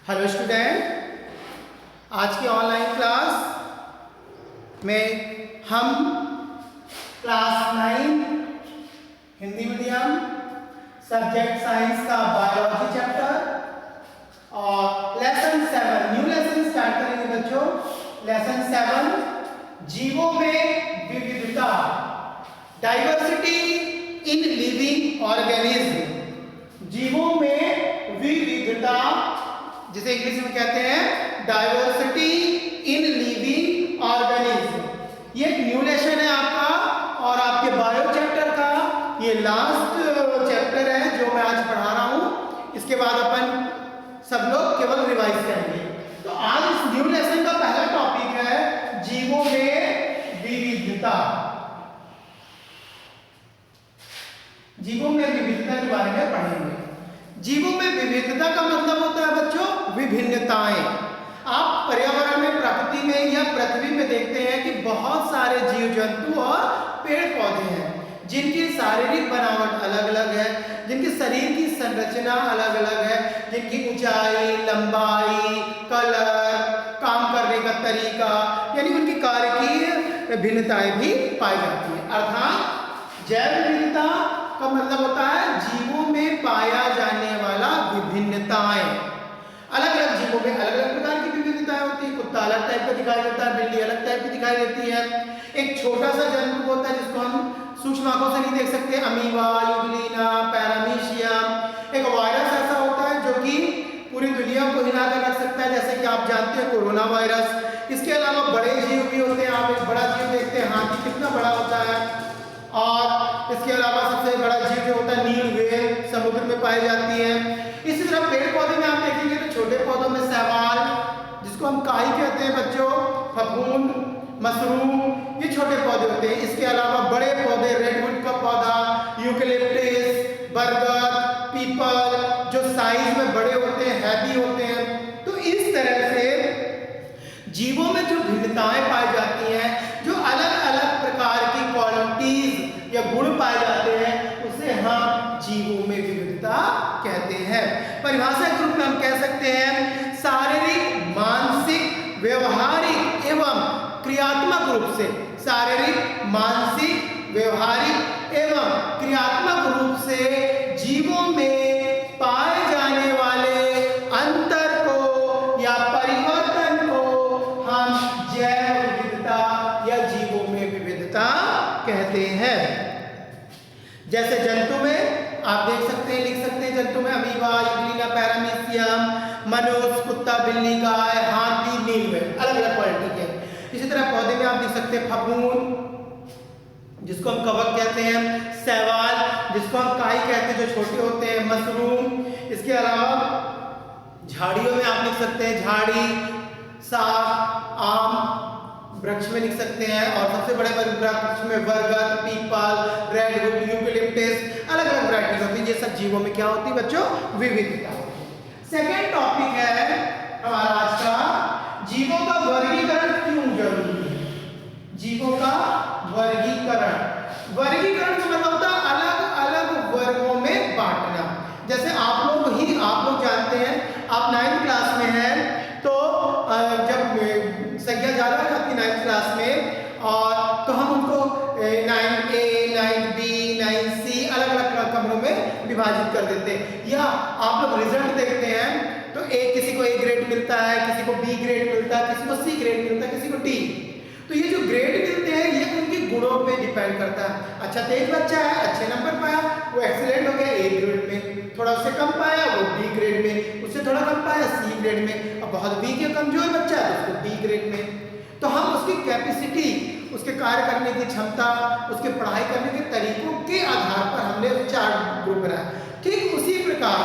Hello student, आज की online class में हम class 9 Hindi medium subject science का बायोलॉजी चैप्टर और लेसन 7 न्यू लेसन स्टार्ट करेंगे बच्चों। लेसन 7 जीवों में विविधता, डाइवर्सिटी इन लिविंग ऑर्गेनिज्म। जीवों में विविधता जिसे इंग्लिश में कहते हैं डाइवर्सिटी इन लिविंग ऑर्गेनिज्म। ये एक न्यू लेसन है आपका और आपके बायो चैप्टर का ये लास्ट चैप्टर है जो मैं आज पढ़ा रहा हूँ। इसके बाद अपन सब लोग केवल रिवाइज करेंगे। तो आज इस न्यू लेसन का पहला टॉपिक है जीवों में विविधता। जीवों में विविधता के बारे में पढ़ेंगे। जीवों में विविधता का मतलब होता है बच्चों विभिन्नताएं। आप पर्यावरण में, प्रकृति में या पृथ्वी में देखते हैं कि बहुत सारे जीव जंतु और पेड़ पौधे हैं जिनकी शारीरिक बनावट अलग अलग है, जिनके शरीर की संरचना अलग अलग है, जिनकी ऊंचाई, लंबाई, कलर, काम करने का तरीका यानी उनकी कार्य की भिन्नताएं भी पाई जाती है। अर्थात जैव विविधता का मतलब होता है जीवों में पाया जाने वाला विभिन्नताएं। अलग अलग जीवों में अलग अलग प्रकार की विविधताएं होती है। कुत्ता अलग टाइप का दिखाई देता है, बिल्ली अलग टाइप की दिखाई देती है। एक छोटा सा जंतु होता है जिसको हम सूक्ष्म आंखों से नहीं देख सकते, अमीबा, यूग्लिना, पैरामीशियम। एक वायरस ऐसा होता है जो कि पूरी दुनिया को हिलाकर रख सकता है, जैसे कि आप जानते हैं कोरोना वायरस। इसके अलावा बड़े जीव भी होते हैं। आप एक बड़ा जीव देखते हैं, हाथी कितना बड़ा होता है। और इसके अलावा सबसे बड़ा जीव जो होता है नील व्हेल, समुद्र में पाई जाती है। इसी तरह पेड़ पौधे में आप देखेंगे तो छोटे पौधों में शैवाल, जिसको हम काई कहते हैं बच्चों, फफूंद, मशरूम, ये छोटे पौधे होते हैं। इसके अलावा बड़े पौधे, रेडवुड का पौधा, यूकेलिप्टस, बरगद, पीपल, जो साइज में बड़े होते हैं, हैवी होते हैं। तो इस तरह से जीवों में जो भिन्नताएं पाई जाती हैं, जो अलग अलग प्रकार की क्वालिटीज या गुण पाए जाते हैं, उसे हम जीवों में विविधता कहते हैं। परिभाषा के रूप में हम कह सकते हैं शारीरिक, मानसिक, व्यवहारिक एवं क्रियात्मक रूप से। शारीरिक, मानसिक, व्यवहारिक एवं क्रियात्मक रूप से जीवों में पाए जाने वाले अंतर को या परिवर्तन को हम जैव विविधता या जीवों में विविधता कहते हैं। जैसे जंतु में आप देख सकते हैं, लिख सकते हैं जंतु में अमीबा, यूग्लिना, पैरामीशियम, मनुष्य, कुत्ता, बिल्ली, गाय, हाथी, नील व्हेल, अलग अलग क्वालिटी के। इसी तरह पौधे में आप देख सकते हैं फफूंद, जिसको हम कवक कहते हैं, शैवाल, जिसको हम काई कहते हैं, जो छोटे होते हैं, मशरूम। इसके अलावा झाड़ियों में आप लिख सकते हैं झाड़ी, साग, आम वृक्ष में लिख सकते हैं, और सबसे बड़े वृक्ष में बरगद, पीपल, रेडवुड, यूकेलिप्टस, अलग अलग वैरायटी होती है। ये सब जीवों में क्या होती है बच्चों? विविधता। सेकेंड टॉपिक है हमारा आज का, जीवों का वर्गीकरण क्यों जरूरी है। जीवों का वर्गीकरण। वर्गीकरण का मतलब होता है अलग अलग वर्गों में बांटना। जैसे आप लोग जानते हैं, आप 9th क्लास में हैं, तो जब संख्या ज्यादा हो जाती है 9th क्लास में, और तो हम उनको 9A, 9B, 9C अलग अलग कमरों में विभाजित कर देते हैं। या आप लोग रिजल्ट देखते हैं तो किसी को A ग्रेड मिलता है, किसी को B ग्रेड मिलता है, किसी को C ग्रेड मिलता है, किसी को D। तो ये जो ग्रेड मिलते हैं ये उनके गुणों पे डिपेंड करता है। अच्छा तेज बच्चा है, अच्छे नंबर पाया, वो एक्सीलेंट हो गया A ग्रेड में। थोड़ा उससे कम पाया वो B ग्रेड में, उससे थोड़ा कम पाया C ग्रेड में, और बहुत वीक या कमजोर बच्चा है तो उसको D ग्रेड में। तो हम उसकी कैपेसिटी, उसके कार्य करने की क्षमता, उसके पढ़ाई करने के तरीकों के आधार पर हमने 4 ग्रुप बनाया। ठीक उसी प्रकार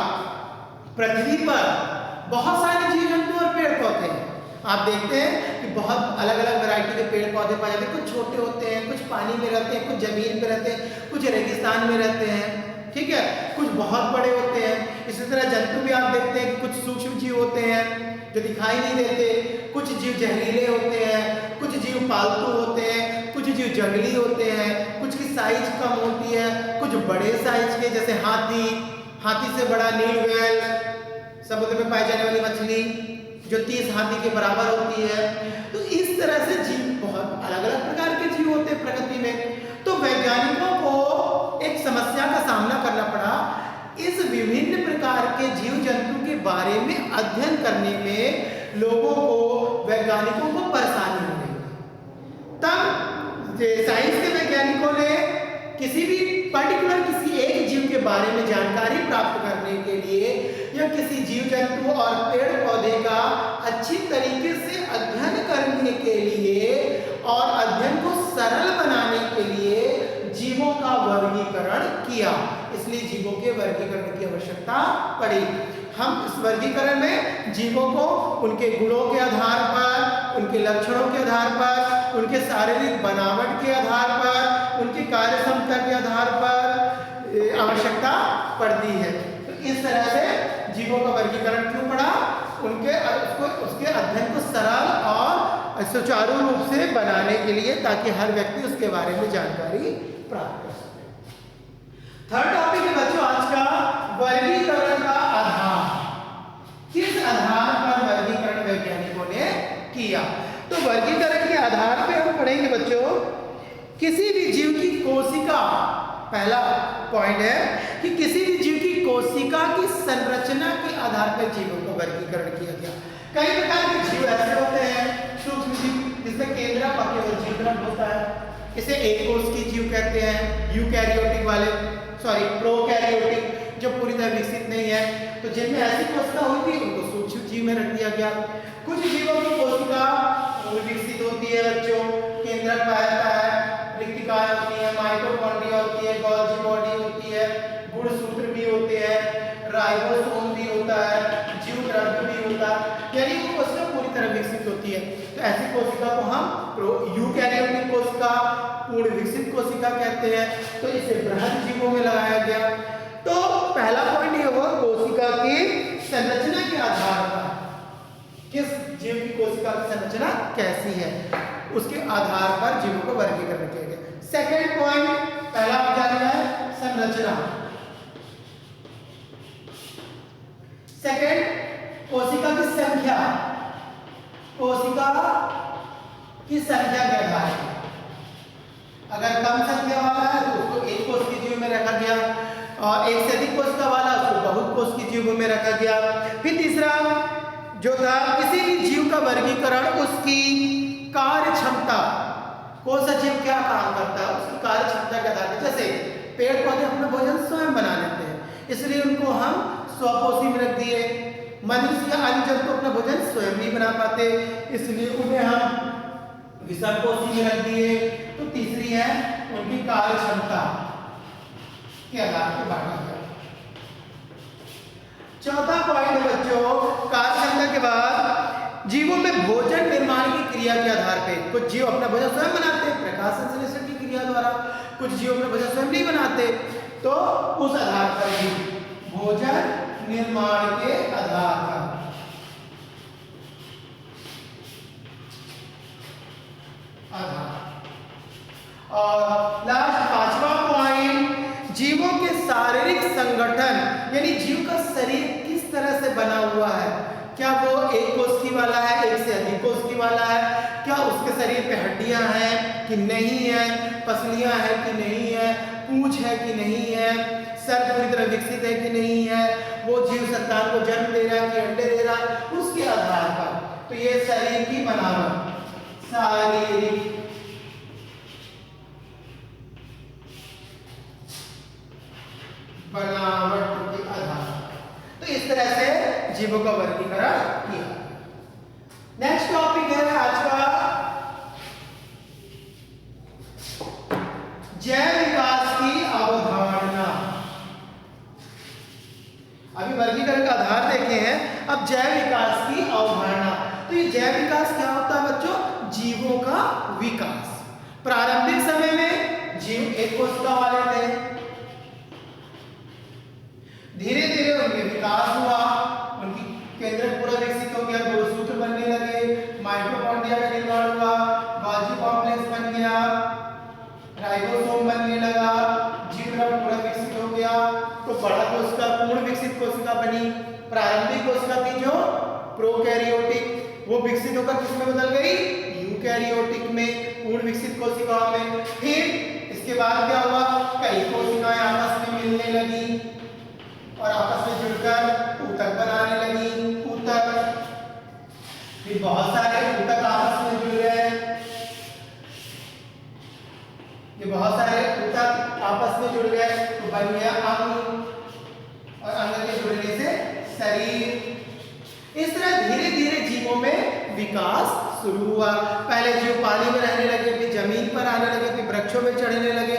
पृथ्वी पर बहुत सारे जीव जंतु और पेड़ पौधे हैं। आप देखते हैं कि बहुत अलग अलग वैरायटी के पेड़ पौधे पाए जाते हैं। कुछ छोटे होते हैं, कुछ पानी में रहते हैं, कुछ जमीन में रहते हैं, कुछ रेगिस्तान में रहते हैं, ठीक है, कुछ बहुत बड़े होते हैं। इसी तरह जंतु भी आप देखते हैं कि कुछ सूक्ष्म जीव होते हैं जो दिखाई नहीं देते, कुछ जीव जहरीले होते हैं, कुछ जीव पालतू होते हैं, कुछ जीव जंगली होते हैं, कुछ की साइज कम होती है, कुछ बड़े साइज के, जैसे हाथी से बड़ा नील व्हेल, समुद्र में पाई जाने वाली मछली जो 30 हाथी के बराबर होती है। तो इस तरह से जीव बहुत अलग अलग प्रकार के जीव होते हैं प्रकृति में। तो वैज्ञानिकों को एक समस्या का सामना करना पड़ा, इस विभिन्न प्रकार के जीव जंतु के बारे में अध्ययन करने में लोगों को, वैज्ञानिकों को परेशानी हो रही। तब साइंस के वैज्ञानिकों ने किसी भी पर्टिकुलर किसी एक जीव के बारे में जानकारी प्राप्त करने के लिए या किसी जीव जंतु और पेड़ पौधे का अच्छी तरीके से अध्ययन करने के लिए और अध्ययन को सरल बनाने के लिए जीवों का वर्गीकरण किया। इसलिए जीवों के वर्गीकरण की आवश्यकता पड़ी। हम इस वर्गीकरण में जीवों को उनके गुणों के आधार पर, उनके लक्षणों के आधार पर, उनके शारीरिक बनावट के आधार पर, उनकी कार्य क्षमता के आधार पर आवश्यकता पड़ती है। तो इस तरह से जीवों का वर्गीकरण क्यों पड़ा? उसके अध्ययन को सरल और सुचारू रूप से बनाने के लिए, ताकि हर व्यक्ति उसके बारे में जानकारी प्राप्त कर सके। थर्ड टॉपिक है बच्चों आज का, वर्गीकरण का आधार। किस आधार पर वर्गीकरण वैज्ञानिकों ने किया? तो वर्गीकरण के आधार पे हम पढ़ेंगे बच्चों, किसी भी जीव की कोशिका, पहला पॉइंट है कि किसी भी जीव की कोशिका की संरचना के आधार पर जीवों का वर्गीकरण किया गया। कई प्रकार के जीव ऐसे होते हैं, सूक्ष्म जीव जिसमें केंद्रक और केवल जीवरस होता है, इसे एक कोश की जीव कहते हैं। यूकैरियोटिक वाले, सॉरी प्रोकैरियोटिक, जो पूरी तरह विकसित नहीं है, तो जिनमें ऐसी कोशिका होती है उनको सूक्ष्म जीव में रख दिया गया। कुछ जीवों की कोशिका विकसित होती है बच्चों, केंद्रक पाया जाता है, रिक्तिकाएं होती है, माइटोकॉन्ड्रिया होती है, गोल्गी बॉडी होती है, गुणसूत्र भी होते हैं, राइबोसोम भी होता है, जीवरंध्र भी होता है, यानी वो कोशिका पूरी तरह विकसित होती है। तो ऐसी कोशिका को हम यूकैरियोटिक कोशिका, पूर्ण विकसित कोशिका कहते हैं। तो इसे बृहद जीवों में लगाया गया। तो पहला पॉइंट ये हुआ, कोशिका की संरचना के आधार पर किस जीव की कोशिका की संरचना कैसी है, उसके आधार पर जीवों को वर्गीकरण किया गया। सेकेंड पॉइंट, पहला जाना है संरचना। सेकेंड, कोशिका की संख्या, कोशिका की संख्या के आधार पर। अगर कम संख्या वाला है तो उसको एक कोश की जीव में रखा गया, और एक से अधिक कोशिका वाला उसको बहुत कोश की जीवों में रखा गया। फिर तीसरा जो था, किसी भी जीव का वर्गीकरण उसकी कार्य क्षमता, कौन सा जीव क्या काम करता है उसकी कार्य क्षमता के आधार पर। जैसे पेड़ पौधे अपना भोजन स्वयं बना लेते हैं, इसलिए उनको हम स्वपोषी में रख दिए। मनुष्य आदि जंतु अपना भोजन स्वयं नहीं बना पाते, इसलिए उन्हें हम विषमपोषी में रख दिए। तो तीसरी है उनकी कार्य क्षमता के आधार पर बांटा गया। चौथा पॉइंट है बच्चों, कार्य क्षमता के बाद जीवों में भोजन निर्माण की क्रिया के आधार पर। कुछ जीव अपना भोजन स्वयं बनाते हैं प्रकाश संश्लेषण की क्रिया द्वारा, कुछ जीव अपना भोजन स्वयं नहीं बनाते। तो उस आधार पर भी भोजन निर्माण के आधार पर और लास्ट पांचवा पॉइंट, जीवों के शारीरिक संगठन, यानी जीव का शरीर किस तरह से बना हुआ है। क्या वो एक कोशिका वाला है, एक से अधिक कोशिका वाला है, क्या उसके शरीर पे हड्डियां हैं कि नहीं है, पसलियां हैं कि नहीं है, पूंछ है कि नहीं है, सर पूरी तरह विकसित है कि नहीं है, वो जीव संतान को जन्म दे रहा है कि अंडे दे रहा है, उसके आधार पर। तो ये शरीर की बनावट, शारीरिक बनावट के आधार पर। तो इस तरह से जीवों का वर्गीकरण किया। नेक्स्ट टॉपिक है आज का जैव विकास की अवधारणा। अभी वर्गीकरण का आधार देखे हैं, अब जैव विकास की अवधारणा। तो ये जैव विकास क्या होता है बच्चों? जीवों का विकास। प्रारंभिक समय में जीव एक कोशिका वाले थे, धीरे धीरे उनके विकास हुआ, उनकी केंद्रक पूरा विकसित हो गया, गुणसूत्र बनने लगे, माइटोकॉन्ड्रिया का निर्माण हुआ, गोल्गी कॉम्प्लेक्स बन गया, राइबोसोम बनने लगा, जीवरंध्र पूरा विकसित हो गया। तो बड़ा कोशिका, पूर्ण विकसित कोशिका कोशिका बनी। प्रारंभिक कोशिका थी जो प्रोकैरियोटिक, वो विकसित होकर किसमें बदल गई? यूकैरियोटिक में, पूर्ण विकसित कोशिकाओं में। फिर इसके बाद क्या हुआ? कई कोशिकाएं आपस में मिलने लगी और आपस में जुड़कर ऊतक बनाने लगी। ऊतक, फिर बहुत सारे ऊतक आपस में जुड़ गए, ये बहुत सारे ऊतक आपस में जुड़ गए तो बन गया अंग, और अंग के जुड़ने से शरीर। इस तरह धीरे धीरे जीवों में विकास शुरू हुआ। पहले जीव पानी में रहने लगे, फिर जमीन पर आने लगे, फिर वृक्षों में चढ़ने लगे।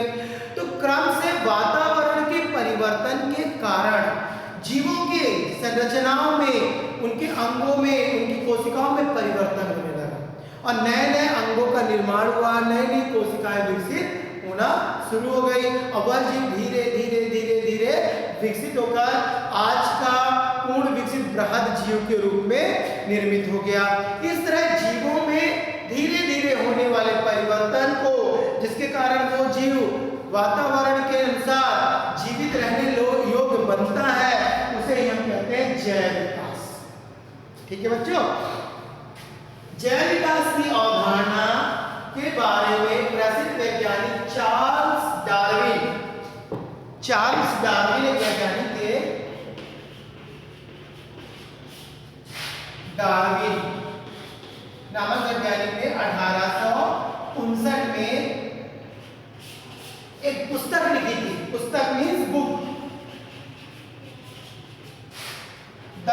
तो क्रम से वातावरण के परिवर्तन के कारण जीवों के संरचनाओं में, उनके अंगों में, उनकी कोशिकाओं में परिवर्तन होने लगा और नए नए अंगों का निर्माण हुआ, नई नई कोशिकाएं विकसित होना शुरू हो गई। और वह जीव धीरे धीरे धीरे धीरे विकसित होकर आज का पूर्ण विकसित बृहद जीव के रूप में निर्मित हो गया। इस तरह जीवों में धीरे धीरे होने वाले परिवर्तन को, जिसके कारण वो जीव वातावरण के अनुसार जीवित रहने योग्य बनता है, उसे हम कहते हैं जैव विकास। ठीक है बच्चों, जैव विकास की अवधारणा के बारे में प्रसिद्ध वैज्ञानिक चार्ल्स डार्विन एक वैज्ञानिक थे। डार्विन नामक वैज्ञानिक ने 1859 में एक पुस्तक लिखी थी। पुस्तक means book, the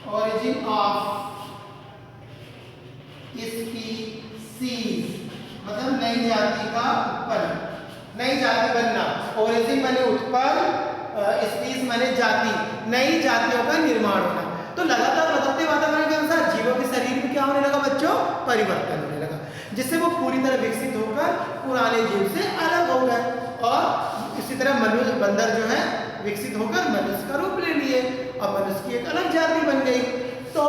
origin of species, मतलब नई जाति का उत्पन्न, नई जाति बनना। ओरिजिन माने उत्पन्न, स्पीस माने जाति, नई जातियों का निर्माण होना। तो लगातार बदलते वातावरण के अनुसार जीवों के शरीर में क्या होने लगा बच्चों? परिवर्तन होने लगा, जिससे वो पूरी तरह विकसित होकर पुराने जीव से अलग हो गए। और इसी तरह मनुष्य, बंदर जो है विकसित होकर मनुष्य का रूप ले लिए और मनुष्य की एक अलग जाति बन गई। तो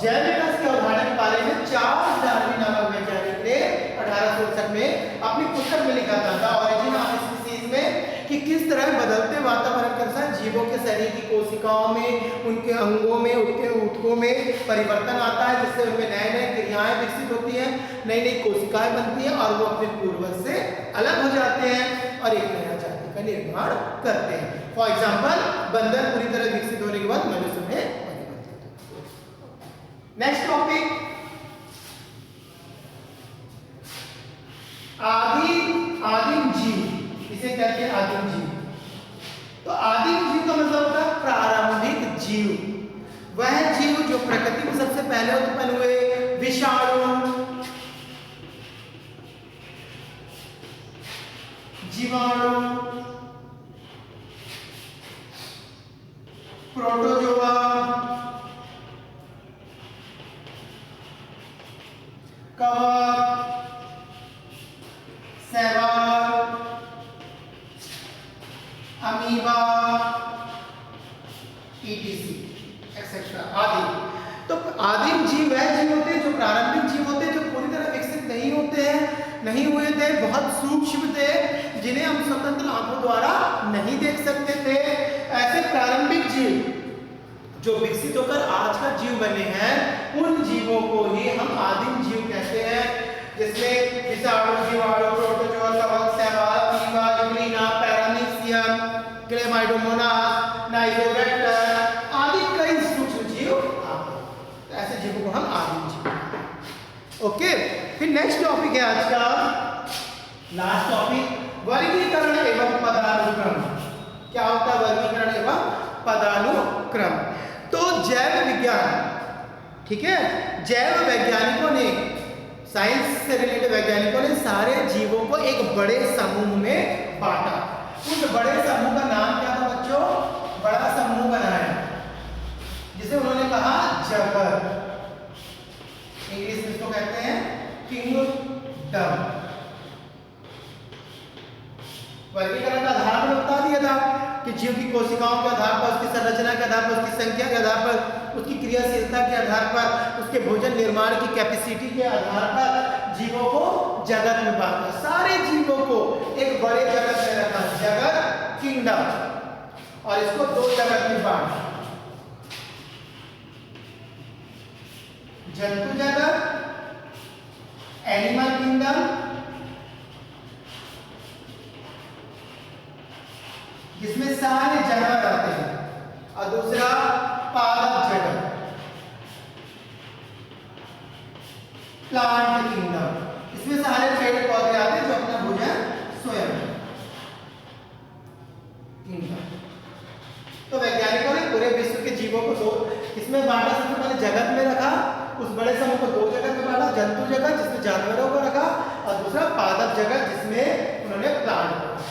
जैव विकास की अवधारणा के बारे में चार्ल्स डार्विन नामक वैज्ञानिक ने 1859 में अपनी पुस्तक में लिखा था, द ओरिजिन ऑफ स्पीसीज में, कि किस तरह बदलते वातावरण के अनुसार जीवों के शरीर की कोशिकाओं में, उनके अंगों में, उनके ऊतकों में परिवर्तन आता है, जिससे उनमें नए नए क्रियाएं विकसित होती हैं, नई नई कोशिकाएं बनती हैं और वो अपने पूर्वज से अलग हो जाते हैं और एक नया जाति का निर्माण करते हैं। फॉर एग्जाम्पल, बंदर पूरी तरह विकसित होने के बाद मनुष्य में परिवर्तित होता है। नेक्स्ट टॉपिक, आदिम जीव। इसे कहते हैं आदिम जीव। तो आदिम जीव का मतलब होता है प्रारंभिक जीव। वह जीव जो प्रकृति में सबसे पहले उत्पन्न हुए, विषाणु, जीवाणु, प्रोटोजोआ, कवक, शैवाल, अमीबा, etc. एक्सेट्रा आदि। तो आदिम जीव वह जीव होते हैं जो प्रारंभिक जीव होते हैं, जो पूरी तरह विकसित नहीं होते हैं, नहीं हुए थे, बहुत सूक्ष्म थे, जिन्हें हम स्वतंत्र आंखों द्वारा नहीं देख सकते थे। ऐसे प्रारंभिक जीव जो विकसित होकर आज का जीव बने हैं, उन जीवों को ही हम आदिम जीव कहते हैं, जिसमें विषाणु, जीवाणु, प्रोटोजोआ, कवक, शैवाल, अमीबा, यूग्लिना, पैरामीशियम, क्लेमाइडोमोनास, नाइजोरेप्टर आदि कई सूक्ष्म जीव आते हैं। ऐसे जीवों को हम आदिम जीव कहते हैं। ओके, फिर नेक्स्ट टॉपिक है आज का लास्ट टॉपिक, वर्गीकरण एवं पदानुक्रम। क्या होता है वर्गीकरण एवं पदानुक्रम? तो जैव विज्ञान, ठीक है, जैव वैज्ञानिकों ने, साइंस से रिलेटेड वैज्ञानिकों ने सारे जीवों को एक बड़े समूह में बांटा। उस बड़े समूह का नाम क्या था बच्चों? बड़ा समूह बनाया, जिसे उन्होंने कहा जबर। इंग्लिश में इसको कहते हैं किंगडम। वर्गीकरण का आधार पर बता दिया था कि जीव की कोशिकाओं के आधार पर, उसकी संरचना के आधार पर, उसकी संख्या के आधार पर, उसकी क्रियाशीलता के आधार पर, उसके भोजन निर्माण की कैपेसिटी के आधार पर जीवों को जगत में बांटा, सारे जीवों को एक बड़े जगत में रखा, जगत किंगडम, और इसको दो जगत में बांटा, जंतु जगत, एनिमल किंगडम, जिसमें सारे जानवर आते हैं, और दूसरा पादप जगत, प्लांट किंगडम, इसमें सारे पेड़ पौधे आते हैं जो अपना भोजन स्वयं किंगडम। तो वैज्ञानिकों ने पूरे विश्व के जीवों को दो इसमें बांटा, सबसे पहले जगत में रखा, उस बड़े समूह को दो जगत में बांटा, जंतु जगत जिसमें जानवरों को रखा, और दूसरा पादप जगत जिसमें उन्होंने प्लांट को रखा।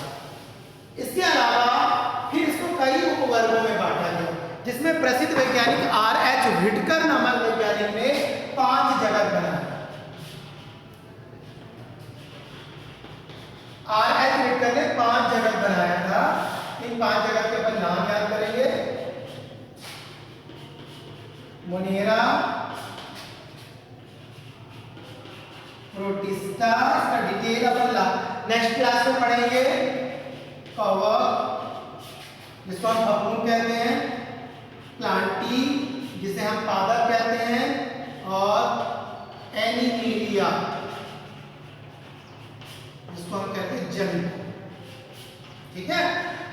इसके अलावा फिर इसको कई उपवर्गों में बांटा गया, जिसमें प्रसिद्ध वैज्ञानिक R.H. व्हिटकर नामक वैज्ञानिक ने 5 जगत बनाए। R.H. व्हिटकर ने 5 जगत बनाया था। इन 5 जगत के अपन नाम याद करेंगे, मोनेरा, प्रोटिस्टा, इसका डिटेल अपन नेक्स्ट क्लास में पढ़ेंगे, कवक जिसको हम फफूंद कहते हैं, प्लांटी जिसे हम पादप कहते हैं, और एनिमीलिया जिसको हम कहते हैं जंतु। ठीक है,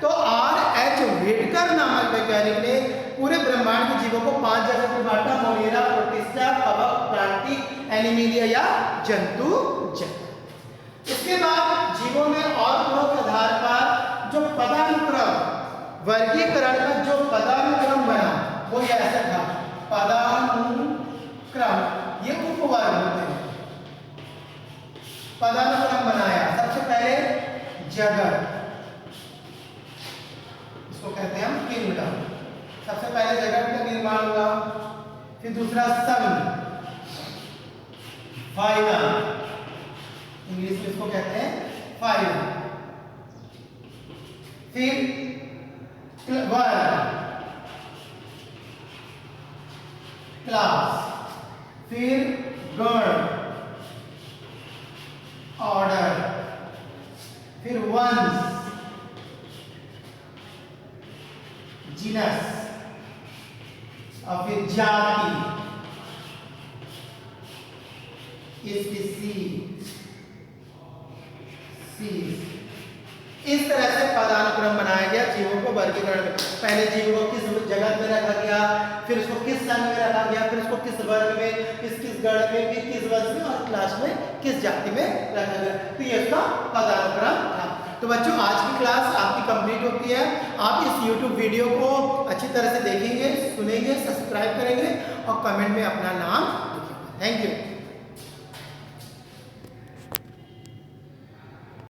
तो R.H. व्हिटकर नामक वैज्ञानिक ने पूरे ब्रह्मांड के जीवों को 5 जगत में बांटा, मोनेरा, प्रोटिस्टा, कवक, प्लांटी, एनिमीलिया या जंतु जगत। इसके बाद जीवों में और गुणों के आधार पर जो पदानुक्रम, वर्गीकरण का जो पदानुक्रम बना वो ऐसा था, पदानुक्रम, ये उपवर्ग होते हैं। पदानुक्रम बनाया, सबसे पहले जगत, इसको कहते हैं हम किंगडम, सबसे पहले जगत का निर्माण हुआ, फिर दूसरा संघ, फाइना, इंग्लिश में इसको कहते हैं फाइना, फिर वर्ग, क्लास, फिर गण, ऑर्डर, फिर वंश, जीनस, और फिर जाति, स्पीसीज। इस तरह से पदानुक्रम बनाया गया जीवों को वर्गीकरण में। पहले जीवों को किस जगत में रखा गया, फिर उसको किस संघ में रखा गया, फिर उसको किस वर्ग में, किस गण में, फिर किस वंश में, और लास्ट में किस जाति में रखा गया। तो ये उसका पदानुक्रम था। तो बच्चों, आज की क्लास आपकी कंप्लीट होती है। आप इस YouTube वीडियो को अच्छी तरह से देखेंगे, सुनेंगे, सब्सक्राइब करेंगे और कमेंट में अपना नाम लिखेंगे। Thank you.